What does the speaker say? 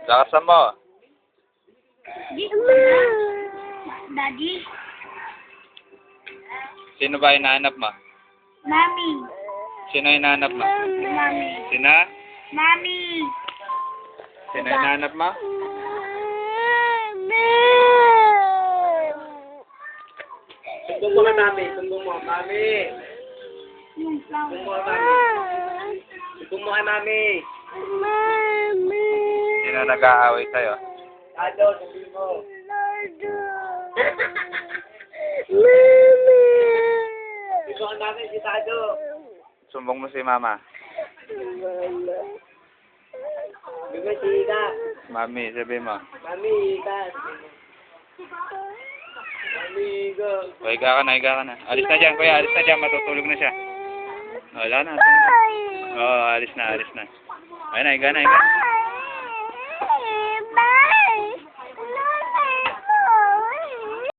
Lakasan mo. Daddy? Sino ba hinahanap mo? Mami. Sino hinahanap mo? Mami. Sino? Mami. Sino hinahanap mo? Sumbong mo kay mami. Sumbong mo. Mami. Yung Sumbong mo flower. kay mami. Sumbong mo kay mami. Sino nag-aaway sa'yo? Tado, sumbong mo. Sumbong kay mami si Tado. Sumbong mo si mama. Sumbong si Ika. Mami, sabi mo. Mami, Ika. Mami, Ika. O, higa ka na, higa ka na. Alis na dyan, kuya. Alis na dyan. Matutulog na siya. Wala na. Tulog na. Oo, alis na, alis na. Ayun na, higa na, higa.